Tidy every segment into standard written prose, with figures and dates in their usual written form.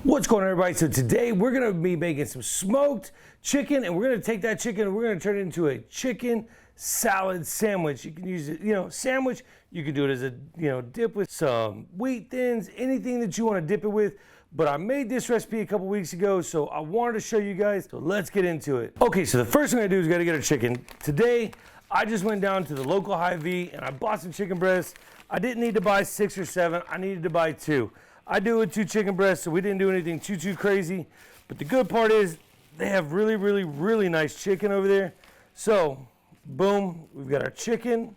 What's going on, everybody? So today we're gonna be making some smoked chicken, and we're gonna take that chicken and we're gonna turn it into a chicken salad sandwich. You can use it, sandwich. You can do it as a, dip with some wheat thins, anything that you want to dip it with. But I made this recipe a couple weeks ago, so I wanted to show you guys. So let's get into it. Okay, so the first thing I do is gotta get a chicken. Today, I just went down to the local Hy-Vee and I bought some chicken breasts. I didn't need to buy 6 or 7. I needed to buy 2. I do with 2 chicken breasts, so we didn't do anything too crazy. But the good part is they have really nice chicken over there. So, boom, we've got our chicken.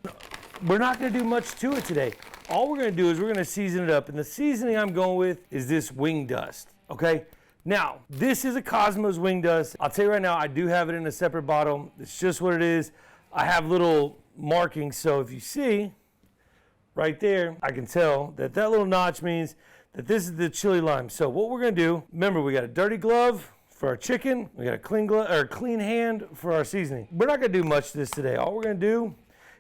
We're not gonna do much to it today. All we're gonna do is we're gonna season it up. And the seasoning I'm going with is this wing dust, okay? Now, this is a Cosmos wing dust. I'll tell you right now, I do have it in a separate bottle. It's just what it is. I have little markings, so if you see right there, I can tell that that little notch means that this is the chili lime. So what we're gonna do, remember we got a dirty glove for our chicken, we got a clean glove or clean hand for our seasoning. We're not gonna do much of this today. All we're gonna do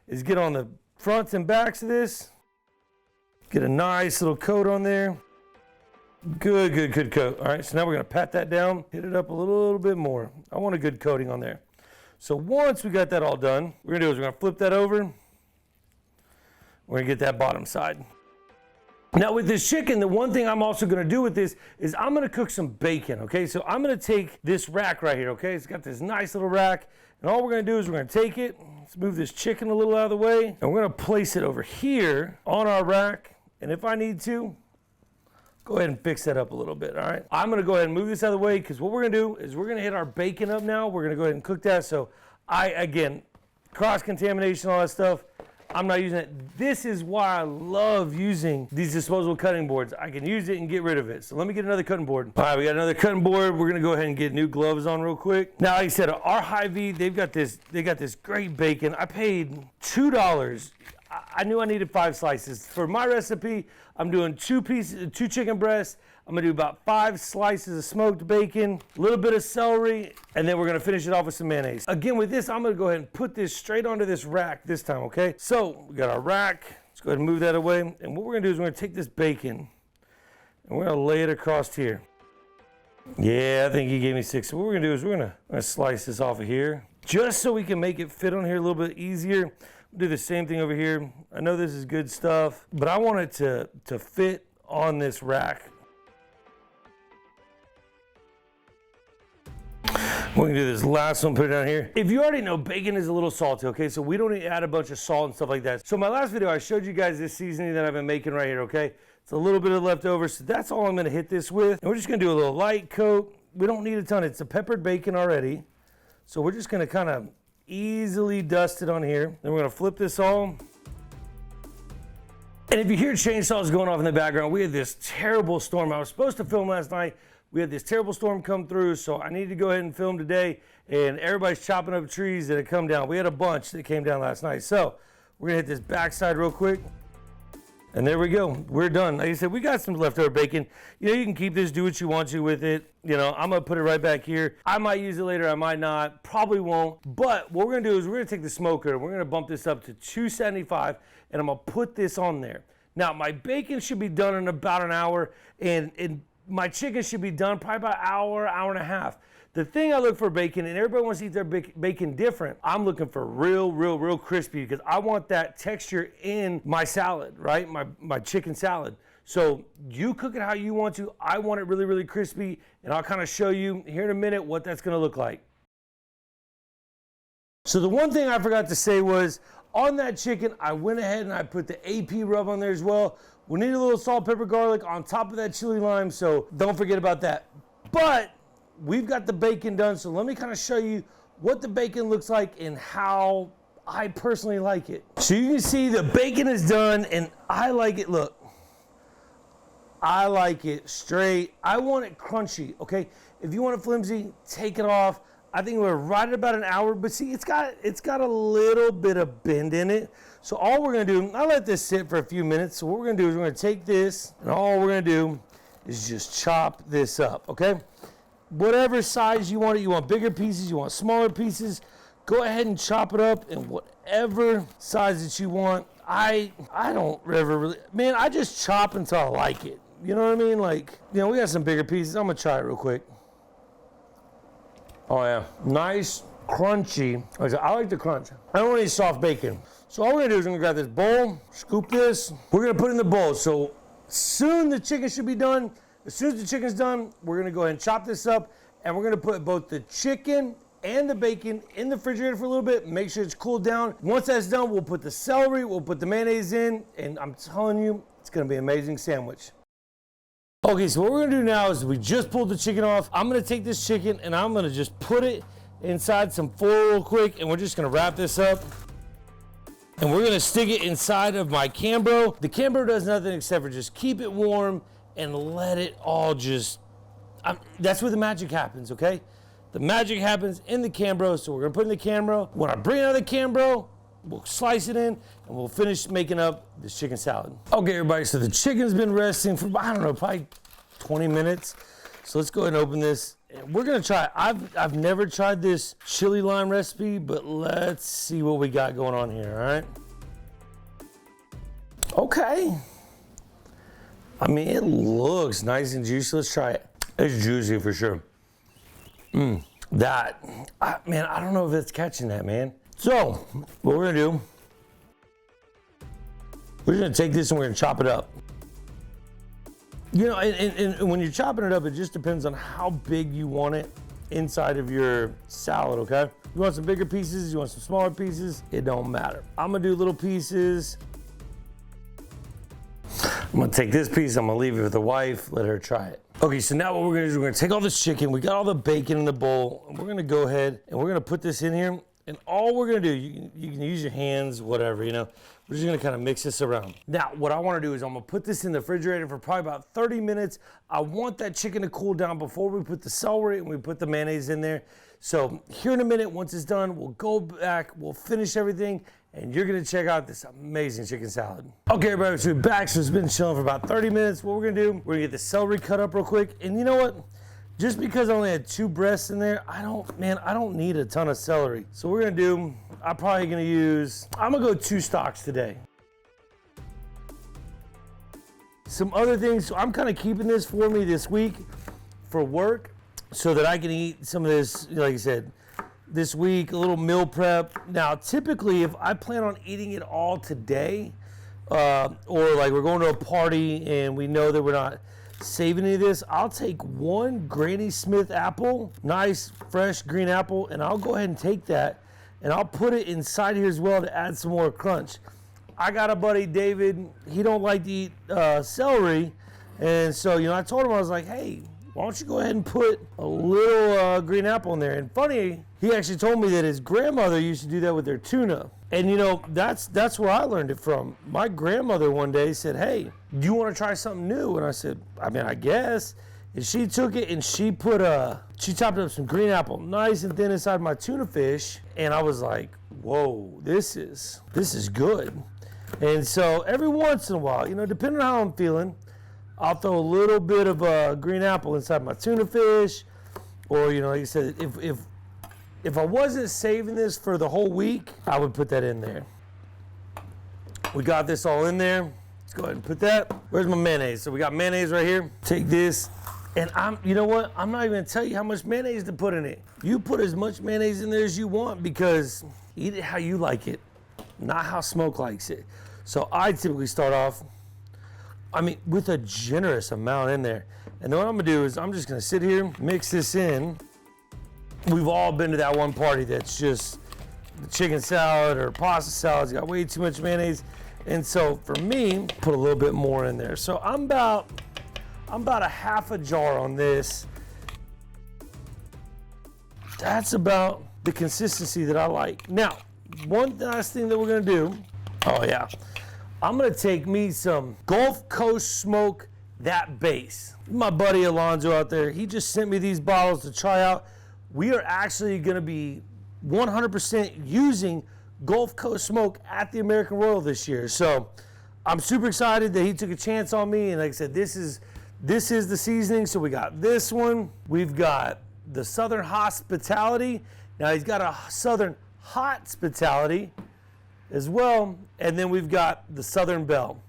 is get on the fronts and backs of this, get a nice little coat on there. Good coat. All right, so now we're gonna pat that down, hit it up a little bit more. I want a good coating on there. So once we got that all done, what we're gonna do is we're gonna flip that over. We're gonna get that bottom side. Now with this chicken, the one thing I'm also gonna do with this is I'm gonna cook some bacon, okay? So I'm gonna take this rack right here, okay? It's got this nice little rack, and all we're gonna do is we're gonna take it, let's move this chicken a little out of the way, and we're gonna place it over here on our rack, and if I need to, go ahead and fix that up a little bit, all right? I'm gonna go ahead and move this out of the way, because what we're gonna do is we're gonna hit our bacon up now. We're gonna go ahead and cook that, so again, cross-contamination, all that stuff, I'm not using it. This is why I love using these disposable cutting boards. I can use it and get rid of it. So let me get another cutting board. All right, we got another cutting board. We're gonna go ahead and get new gloves on real quick. Now, like I said, our Hy-Vee, they got this great bacon. I paid $2. I knew I needed 5 slices. For my recipe, I'm doing 2 chicken breasts. I'm gonna do about 5 slices of smoked bacon, a little bit of celery, and then we're gonna finish it off with some mayonnaise. Again, with this, I'm gonna go ahead and put this straight onto this rack this time, okay? So, we got our rack. Let's go ahead and move that away. And what we're gonna do is we're gonna take this bacon, and we're gonna lay it across here. Yeah, I think he gave me 6. So what we're gonna do is we're gonna slice this off of here, just so we can make it fit on here a little bit easier. We'll do the same thing over here. I know this is good stuff, but I want it to fit on this rack. We're gonna do this last one, put it down here. If you already know, bacon is a little salty, okay? So we don't need to add a bunch of salt and stuff like that. So my last video, I showed you guys this seasoning that I've been making right here, okay? It's a little bit of leftovers, so that's all I'm gonna hit this with. And we're just gonna do a little light coat. We don't need a ton, it's a peppered bacon already. So we're just gonna kind of easily dust it on here. Then we're gonna flip this all. And if you hear chainsaws going off in the background, we had this terrible storm. I was supposed to film last night. We had this terrible storm come through, so I need to go ahead and film today, and everybody's chopping up trees that had come down. We had a bunch that came down last night. So we're gonna hit this backside real quick, and there we go. We're done. Like I said, we got some leftover bacon. You can keep this, do what you want to with it. I'm gonna put it right back here. I might use it later, I might not, probably won't. But what we're gonna do is we're gonna take the smoker, and we're gonna bump this up to 275, and I'm gonna put this on there. Now, my bacon should be done in about an hour, and my chicken should be done probably about an hour and a half. The thing I look for bacon, and everybody wants to eat their bacon different, I'm looking for real crispy, because I want that texture in my salad, right? My chicken salad. So you cook it how you want to. I want it really crispy, and I'll kind of show you here in a minute what that's gonna look like. So the one thing I forgot to say was, on that chicken, I went ahead and I put the AP rub on there as well. We need a little salt, pepper, garlic on top of that chili lime, so don't forget about that. But we've got the bacon done, so let me kind of show you what the bacon looks like and how I personally like it. So you can see the bacon is done, and I like it, look. I like it straight. I want it crunchy, okay? If you want it flimsy, take it off. I think we're right at about an hour, but see, it's got a little bit of bend in it. So all we're gonna do, I'll let this sit for a few minutes. So what we're gonna do is we're gonna take this, and all we're gonna do is just chop this up, okay? Whatever size you want it, you want bigger pieces, you want smaller pieces, go ahead and chop it up in whatever size that you want. I don't ever really, man, I just chop until I like it. You know what I mean? Like, you know, we got some bigger pieces. I'm gonna try it real quick. Oh yeah, nice, crunchy. I like the crunch. I don't want any soft bacon. So all we're gonna do is we're gonna grab this bowl, scoop this. We're gonna put it in the bowl. So soon the chicken should be done. As soon as the chicken's done, we're gonna go ahead and chop this up, and we're gonna put both the chicken and the bacon in the refrigerator for a little bit, make sure it's cooled down. Once that's done, we'll put the celery, we'll put the mayonnaise in, and I'm telling you, it's gonna be an amazing sandwich. Okay, so what we're gonna do now is we just pulled the chicken off. I'm gonna take this chicken and I'm gonna just put it inside some foil real quick, and we're just gonna wrap this up. And we're gonna stick it inside of my Cambro. The Cambro does nothing except for just keep it warm and let it all just, that's where the magic happens, okay? The magic happens in the Cambro, so we're gonna put it in the Cambro. When I bring it out of the Cambro, we'll slice it in, and we'll finish making up this chicken salad. Okay, everybody, so the chicken's been resting for, I don't know, probably 20 minutes. So let's go ahead and open this. We're gonna try, I've never tried this chili lime recipe, but let's see what we got going on here, all right? Okay. I mean, it looks nice and juicy. Let's try it. It's juicy for sure. Man, I don't know if it's catching that, man. So, what we're gonna do, we're gonna take this and we're gonna chop it up. You know, and when you're chopping it up, it just depends on how big you want it inside of your salad, okay? You want some bigger pieces, you want some smaller pieces, it don't matter. I'm gonna do little pieces. I'm gonna take this piece, I'm gonna leave it with the wife, let her try it. Okay, so now what we're gonna do is we're gonna take all this chicken, we got all the bacon in the bowl, and we're gonna go ahead and we're gonna put this in here, and all we're gonna do, you can use your hands, whatever, you know, we're just gonna kind of mix this around. Now, what I wanna do is I'm gonna put this in the refrigerator for probably about 30 minutes. I want that chicken to cool down before we put the celery and we put the mayonnaise in there. So here in a minute, once it's done, we'll go back, we'll finish everything, and you're gonna check out this amazing chicken salad. Okay, everybody, so we're back. So it's been chilling for about 30 minutes. What we're gonna do, we're gonna get the celery cut up real quick. And you know what? Just because I only had 2 breasts in there, I don't need a ton of celery. So we're gonna do, I'm gonna go 2 stalks today. Some other things, so I'm kind of keeping this for me this week for work so that I can eat some of this, like I said, this week, a little meal prep. Now, typically, if I plan on eating it all today, or like we're going to a party and we know that we're not saving any of this, I'll take 1 Granny Smith apple, nice fresh green apple, and I'll go ahead and take that and I'll put it inside here as well to add some more crunch. I got a buddy, David, he don't like to eat celery, and so, you know, I told him, I was like, hey, why don't you go ahead and put a little green apple in there? And funny, he actually told me that his grandmother used to do that with their tuna. And you know, that's where I learned it from. My grandmother one day said, hey, do you want to try something new? And I said, I mean, I guess. And she took it and she she chopped up some green apple nice and thin inside my tuna fish. And I was like, whoa, this is good. And so every once in a while, you know, depending on how I'm feeling, I'll throw a little bit of green apple inside my tuna fish, or, you know, like I said, if I wasn't saving this for the whole week, I would put that in there. We got this all in there. Let's go ahead and put that. Where's my mayonnaise? So we got mayonnaise right here. Take this, and you know what? I'm not even gonna tell you how much mayonnaise to put in it. You put as much mayonnaise in there as you want, because eat it how you like it, not how Smoke likes it. So I typically start off, with a generous amount in there. And then what I'm gonna do is I'm just gonna sit here, mix this in. We've all been to that one party that's just the chicken salad or pasta salad. It's got way too much mayonnaise. And so for me, put a little bit more in there. So I'm about a half a jar on this. That's about the consistency that I like. Now, one last thing that we're gonna do, oh yeah, I'm gonna take me some Gulf Coast Smoke, that base. My buddy Alonzo out there, he just sent me these bottles to try out. We are actually gonna be 100% using Gulf Coast Smoke at the American Royal this year. So I'm super excited that he took a chance on me. And like I said, this is the seasoning. So we got this one. We've got the Southern Hospitality. Now he's got a Southern Hospitality as well. And then we've got the Southern Belle.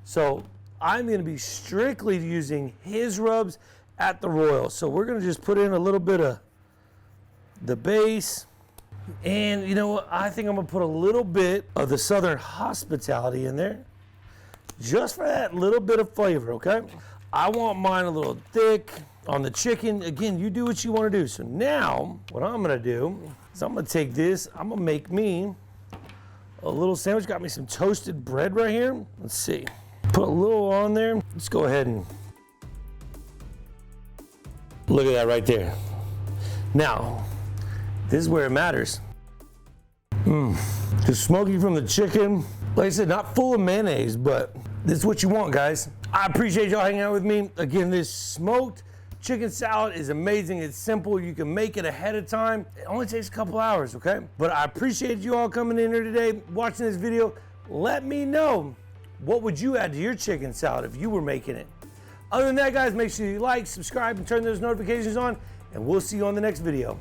So I'm gonna be strictly using his rubs at the Royal. So we're gonna just put in a little bit of the base. And you know what? I think I'm gonna put a little bit of the Southern Hospitality in there, just for that little bit of flavor, okay? I want mine a little thick on the chicken. Again, you do what you wanna do. So now, what I'm gonna do is I'm gonna take this, I'm gonna make me a little sandwich. Got me some toasted bread right here. Let's see. Put a little on there. Let's go ahead and look at that right there. Now, this is where it matters. The smoky from the chicken. Like I said, not full of mayonnaise, but this is what you want, guys. I appreciate y'all hanging out with me. Again, this smoked chicken salad is amazing. It's simple. You can make it ahead of time. It only takes a couple hours, okay? But I appreciate you all coming in here today, watching this video. Let me know, what would you add to your chicken salad if you were making it? Other than that, guys, make sure you like, subscribe, and turn those notifications on, and we'll see you on the next video.